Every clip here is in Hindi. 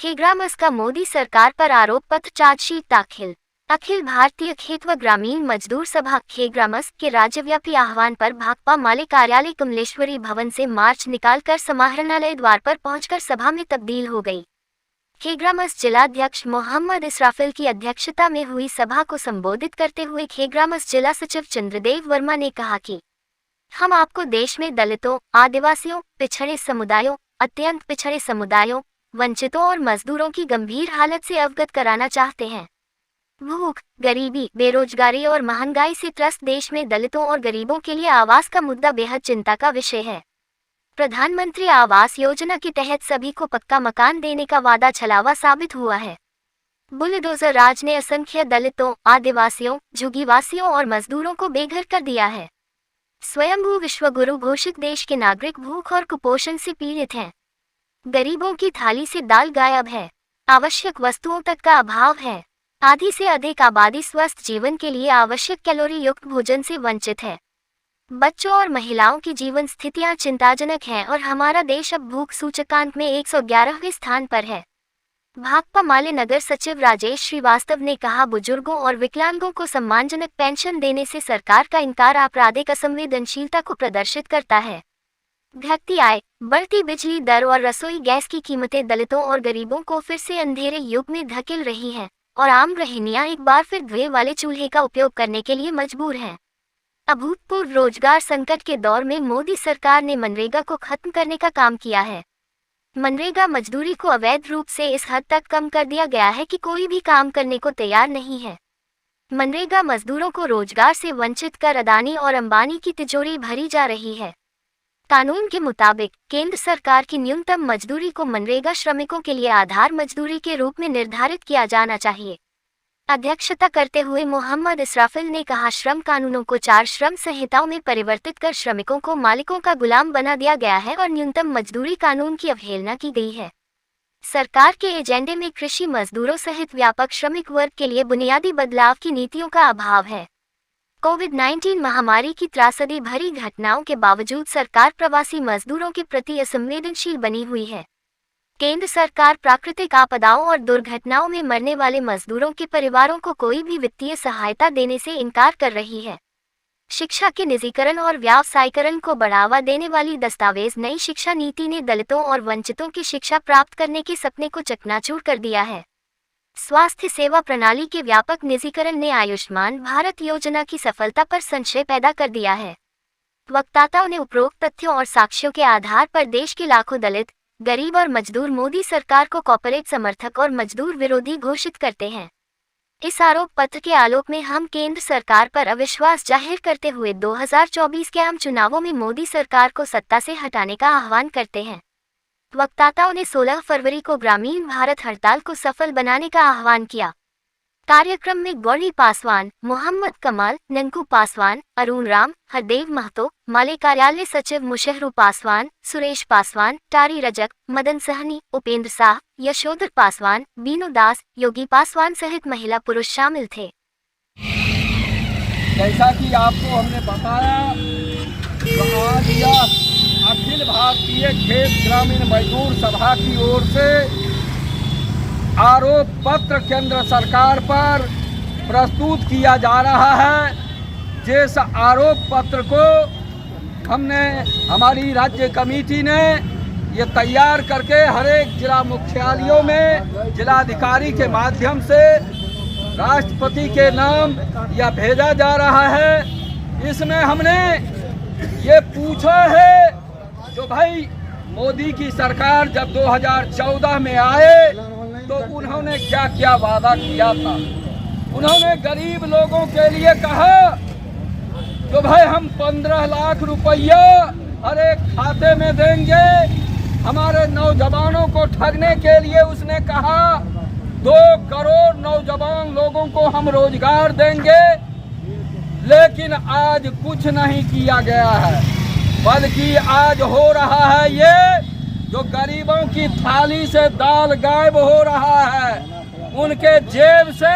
खेग्रामस का मोदी सरकार पर आरोप पत्र चार्जशीट दाखिल। अखिल भारतीय खेत व ग्रामीण मजदूर सभा खेग्रामस के राज्यव्यापी आह्वान पर भाकपा माले कार्यालय कमलेश्वरी भवन से मार्च निकालकर समाहरणालय द्वार पर पहुंचकर सभा में तब्दील हो गई। खेग्रामस जिलाध्यक्ष मोहम्मद इसराफिल की अध्यक्षता में हुई सभा को संबोधित करते हुए खेग्रामस जिला सचिव चंद्रदेव वर्मा ने कहा कि हम आपको देश में दलितों, आदिवासियों, पिछड़े समुदायों, अत्यंत पिछड़े समुदायों, वंचितों और मजदूरों की गंभीर हालत से अवगत कराना चाहते हैं। भूख, गरीबी, बेरोजगारी और महंगाई से त्रस्त देश में दलितों और गरीबों के लिए आवास का मुद्दा बेहद चिंता का विषय है। प्रधानमंत्री आवास योजना के तहत सभी को पक्का मकान देने का वादा छलावा साबित हुआ है। बुलडोजर राज ने असंख्य दलितों, आदिवासियों, झुग्गीवासियों और मजदूरों को बेघर कर दिया है। स्वयंभू विश्वगुरु घोषित देश के नागरिक भूख और कुपोषण से पीड़ित हैं। गरीबों की थाली से दाल गायब है। आवश्यक वस्तुओं तक का अभाव है। आधी से अधिक आबादी स्वस्थ जीवन के लिए आवश्यक कैलोरी युक्त भोजन से वंचित है। बच्चों और महिलाओं की जीवन स्थितियां चिंताजनक हैं और हमारा देश अब भूख सूचकांक में 111वें स्थान पर है। भाकपा माले नगर सचिव राजेश श्रीवास्तव ने कहा, बुजुर्गों और विकलांगों को सम्मानजनक पेंशन देने से सरकार का इनकार आपराधिक असंवेदनशीलता को प्रदर्शित करता है। घटती आय, बढ़ती बिजली दर और रसोई गैस की कीमतें दलितों और गरीबों को फिर से अंधेरे युग में धकेल रही हैं और आम गृहिणियां एक बार फिर धुएं वाले चूल्हे का उपयोग करने के लिए मजबूर हैं। अभूतपूर्व रोजगार संकट के दौर में मोदी सरकार ने मनरेगा को खत्म करने का काम किया है। मनरेगा मजदूरी को अवैध रूप से इस हद तक कम कर दिया गया है कि कोई भी काम करने को तैयार नहीं है। मनरेगा मजदूरों को रोजगार से वंचित कर अदानी और अंबानी की तिजोरी भरी जा रही है। कानून के मुताबिक केंद्र सरकार की न्यूनतम मजदूरी को मनरेगा श्रमिकों के लिए आधार मजदूरी के रूप में निर्धारित किया जाना चाहिए। अध्यक्षता करते हुए मोहम्मद इसराफिल ने कहा, श्रम कानूनों को 4 श्रम संहिताओं में परिवर्तित कर श्रमिकों को मालिकों का गुलाम बना दिया गया है और न्यूनतम मजदूरी कानून की अवहेलना की गई है। सरकार के एजेंडे में कृषि मजदूरों सहित व्यापक श्रमिक वर्ग के लिए बुनियादी बदलाव की नीतियों का अभाव है। कोविड-19 महामारी की त्रासदी भरी घटनाओं के बावजूद सरकार प्रवासी मजदूरों के प्रति असंवेदनशील बनी हुई है। केंद्र सरकार प्राकृतिक आपदाओं और दुर्घटनाओं में मरने वाले मजदूरों के परिवारों को कोई भी वित्तीय सहायता देने से इनकार कर रही है। शिक्षा के निजीकरण और व्यावसायीकरण को बढ़ावा देने वाली दस्तावेज नई शिक्षा नीति ने दलितों और वंचितों की शिक्षा प्राप्त करने के सपने को चकनाचूर कर दिया है। स्वास्थ्य सेवा प्रणाली के व्यापक निजीकरण ने आयुष्मान भारत योजना की सफलता पर संशय पैदा कर दिया है। वक्ताओं ने उपरोक्त तथ्यों और साक्ष्यों के आधार पर देश के लाखों दलित, गरीब और मजदूर मोदी सरकार को कॉर्पोरेट समर्थक और मजदूर विरोधी घोषित करते हैं। इस आरोप पत्र के आलोक में हम केंद्र सरकार पर अविश्वास जाहिर करते हुए 2024 के आम चुनावों में मोदी सरकार को सत्ता से हटाने का आह्वान करते हैं। वक्ताओं ने 16 फरवरी को ग्रामीण भारत हड़ताल को सफल बनाने का आह्वान किया। कार्यक्रम में गौरी पासवान, मोहम्मद कमाल, नंकू पासवान, अरुण राम, हरदेव महतो, माले कार्यालय सचिव मुशहरू पासवान, सुरेश पासवान, टारी रजक, मदन सहनी, उपेंद्र शाह, यशोधर पासवान, बीनू दास, योगी पासवान सहित महिला पुरुष शामिल थे। जैसा कि आपको हमने बताया, आज यह अखिल भारतीय खेत ग्रामीण मजदूर सभा की ओर से आरोप पत्र केंद्र सरकार पर प्रस्तुत किया जा रहा है। जिस आरोप पत्र को हमारी राज्य कमेटी ने ये तैयार करके हर एक जिला मुख्यालयों में जिलाधिकारी के माध्यम से राष्ट्रपति के नाम यह भेजा जा रहा है। इसमें हमने ये पूछा है, जो भाई मोदी की सरकार जब 2014 में आए तो उन्होंने क्या क्या वादा किया था। उन्होंने गरीब लोगों के लिए कहा तो भाई हम 15 लाख रुपया हर एक खाते में देंगे। हमारे नौजवानों को ठगने के लिए उसने कहा 2 करोड़ नौजवान लोगों को हम रोजगार देंगे। लेकिन आज कुछ नहीं किया गया है, बल्कि आज हो रहा है ये, जो गरीबों की थाली से दाल गायब हो रहा है। उनके जेब से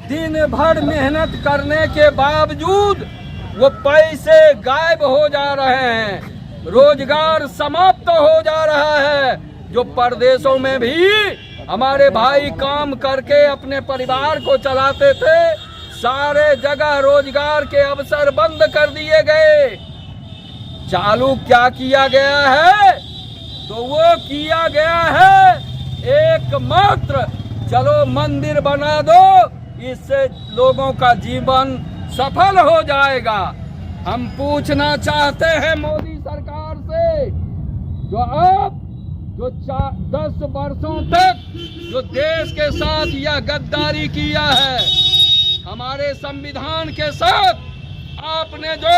दिन भर मेहनत करने के बावजूद वो पैसे गायब हो जा रहे हैं, रोजगार समाप्त हो जा रहा है। जो परदेशों में भी हमारे भाई काम करके अपने परिवार को चलाते थे, सारे जगह रोजगार के अवसर बंद कर दिए गए। चालू क्या किया गया है? तो वो किया गया है एकमात्र, चलो मंदिर बना दो, इससे लोगों का जीवन सफल हो जाएगा। हम पूछना चाहते हैं मोदी सरकार से, जो अब 10 वर्षों तक जो देश के साथ यह गद्दारी किया है, हमारे संविधान के साथ आपने जो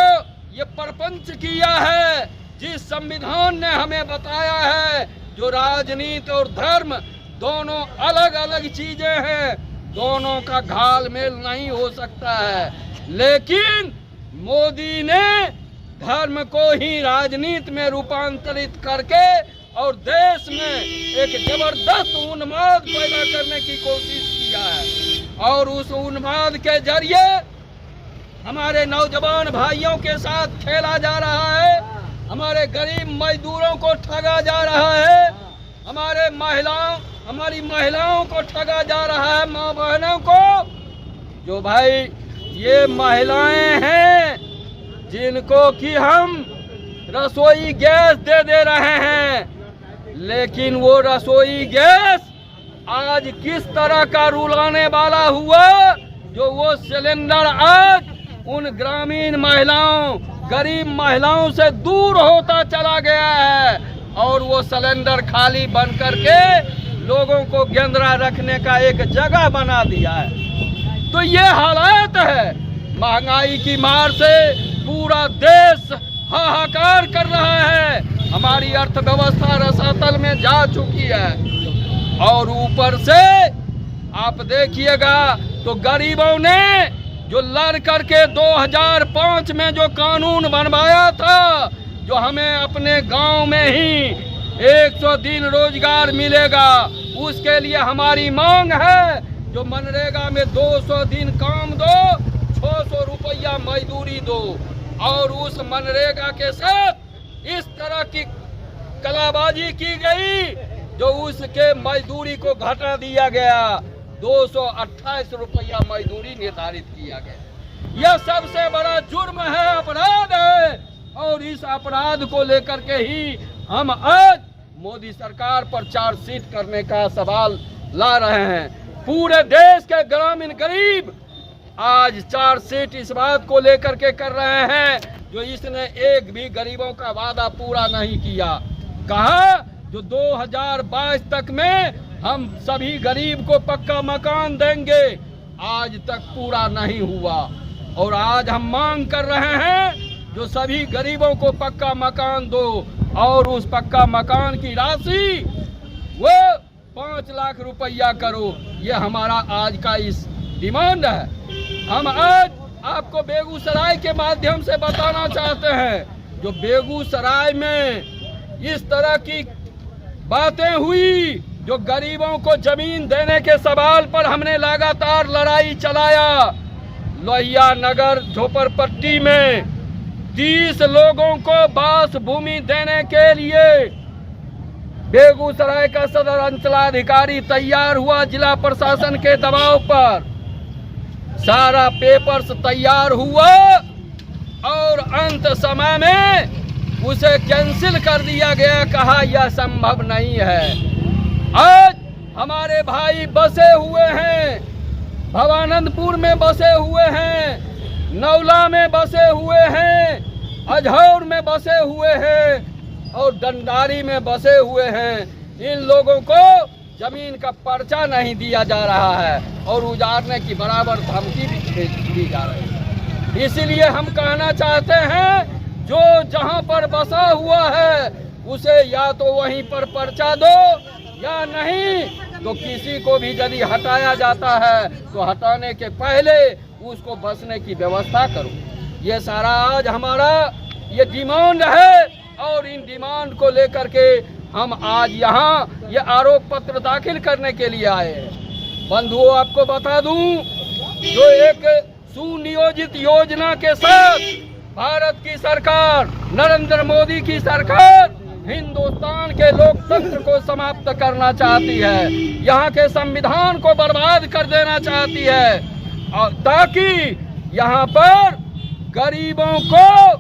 ये प्रपंच किया है, जिस संविधान ने हमें बताया है जो राजनीति और धर्म दोनों अलग अलग चीजें हैं, दोनों का घालमेल नहीं हो सकता है, लेकिन मोदी ने धर्म को ही राजनीति में रूपांतरित करके और देश में एक जबरदस्त उन्माद पैदा करने की कोशिश किया है। और उस उन्माद के जरिए हमारे नौजवान भाइयों के साथ खेला जा रहा है, हमारे गरीब मजदूरों को ठगा जा रहा है, हमारी महिलाओं को ठगा जा रहा है, माँ बहनों को। जो भाई ये महिलाएं हैं जिनको कि हम रसोई गैस दे रहे हैं, लेकिन वो रसोई गैस आज किस तरह का रूल आने वाला हुआ, जो वो सिलेंडर आज उन ग्रामीण महिलाओं, गरीब महिलाओं से दूर होता चला गया है और वो सिलेंडर खाली बन करके लोगों को गेंदरा रखने का एक जगह बना दिया है। तो ये हालात है, महंगाई की मार से पूरा देश हाहाकार कर रहा है, हमारी अर्थव्यवस्था रसातल में जा चुकी है। और ऊपर से आप देखिएगा तो गरीबों ने जो लड़ करके 2005 में जो कानून बनवाया था, जो हमें अपने गांव में ही 100 दिन रोजगार मिलेगा, उसके लिए हमारी मांग है जो मनरेगा में 200 दिन काम दो, 600 रुपया मजदूरी दो। और उस मनरेगा के साथ इस तरह की कलाबाजी की गई जो उसके मजदूरी को घटा दिया गया, 228 रुपया मजदूरी निर्धारित किया गया। यह सबसे बड़ा जुर्म है, अपराध है, और इस अपराध को लेकर के ही हम आज मोदी सरकार पर चार्जशीट करने का सवाल ला रहे हैं। पूरे देश के ग्रामीण गरीब आज चार्जशीट इस बात को लेकर के कर रहे हैं जो इसने एक भी गरीबों का वादा पूरा नहीं किया। कहा जो 2022 तक में हम सभी गरीब को पक्का मकान देंगे, आज तक पूरा नहीं हुआ। और आज हम मांग कर रहे हैं जो सभी गरीबों को पक्का मकान दो और उस पक्का मकान की राशि वो 5 लाख रुपया करो। ये हमारा आज का इस डिमांड है। हम आज आपको बेगूसराय के माध्यम से बताना चाहते हैं, जो बेगूसराय में इस तरह की बातें हुई, जो गरीबों को जमीन देने के सवाल पर हमने लगातार लड़ाई चलाया। लोहिया नगर झोपड़पट्टी में 30 लोगों को बास भूमि देने के लिए बेगूसराय का सदर अंचलाधिकारी तैयार हुआ जिला प्रशासन के दबाव पर। सारा पेपर्स तैयार हुआ और अंत समय में उसे कैंसिल कर दिया गया, कहा यह संभव नहीं है। आज हमारे भाई बसे हुए हैं, भवानंदपुर में बसे हुए हैं, नौला में बसे हुए हैं, अझौर में बसे हुए हैं और डंडारी में बसे हुए हैं। इन लोगों को जमीन का पर्चा नहीं दिया जा रहा है और उजाड़ने की बराबर धमकी भी दी जा रही है। इसीलिए हम कहना चाहते हैं जो जहां पर बसा हुआ है उसे या तो वहीं पर पर्चा दो या नहीं तो किसी को भी यदि हटाया जाता है तो हटाने के पहले उसको बसने की व्यवस्था करो। ये सारा आज हमारा ये डिमांड है और इन डिमांड को लेकर के हम आज यहाँ ये आरोप पत्र दाखिल करने के लिए आए हैं। बंधुओं, आपको बता दूं जो एक सुनियोजित योजना के साथ भारत की सरकार, नरेंद्र मोदी की सरकार हिंदुस्तान के लोकतंत्र को समाप्त करना चाहती है। यहाँ के संविधान को बर्बाद कर देना चाहती है, और ताकि यहाँ पर गरीबों को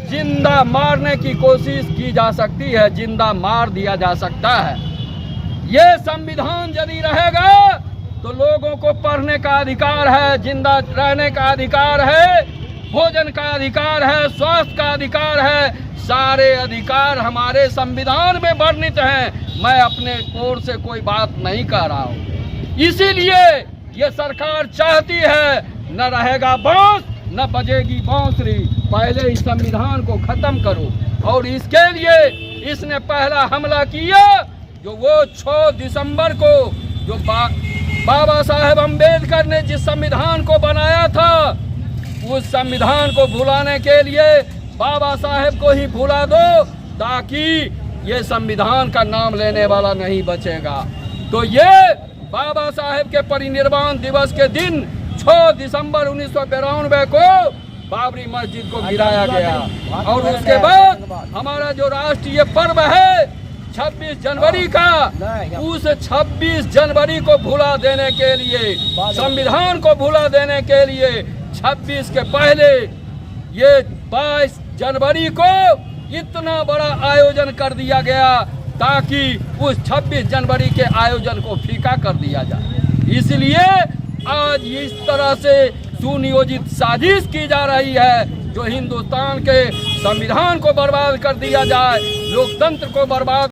जिंदा मारने की कोशिश की जा सकती है, जिंदा मार दिया जा सकता है। ये संविधान यदि रहेगा तो लोगों को पढ़ने का अधिकार है, जिंदा रहने का अधिकार है, भोजन का अधिकार है, स्वास्थ्य का अधिकार है, सारे अधिकार हमारे संविधान में वर्णित हैं। मैं अपने ओर से कोई बात नहीं कह रहा हूँ। इसीलिए ये सरकार चाहती है न रहेगा बांस न बजेगी बांसुरी, पहले इस संविधान को खत्म करो। और इसके लिए इसने पहला हमला किया जो वो 6 दिसंबर को जो बाबा साहेब अम्बेडकर ने जिस संविधान को बनाया था, उस संविधान को भुलाने के लिए बाबा साहेब को ही भुला दो, ताकि ये संविधान का नाम लेने वाला नहीं बचेगा। तो ये बाबा साहेब के परिनिर्वाण दिवस के दिन 6 दिसंबर 1992 को बाबरी मस्जिद को गिराया गया। और उसके बाद हमारा जो राष्ट्रीय पर्व है 26 जनवरी का, उस 26 जनवरी को भुला देने के लिए, संविधान को भुला देने के लिए 26 के पहले ये 22 जनवरी को इतना बड़ा आयोजन कर दिया गया, ताकि उस 26 जनवरी के आयोजन को फीका कर दिया जाए। इसलिए आज इस तरह से सुनियोजित साजिश की जा रही है जो हिंदुस्तान के संविधान को बर्बाद कर दिया जाए, लोकतंत्र को बर्बाद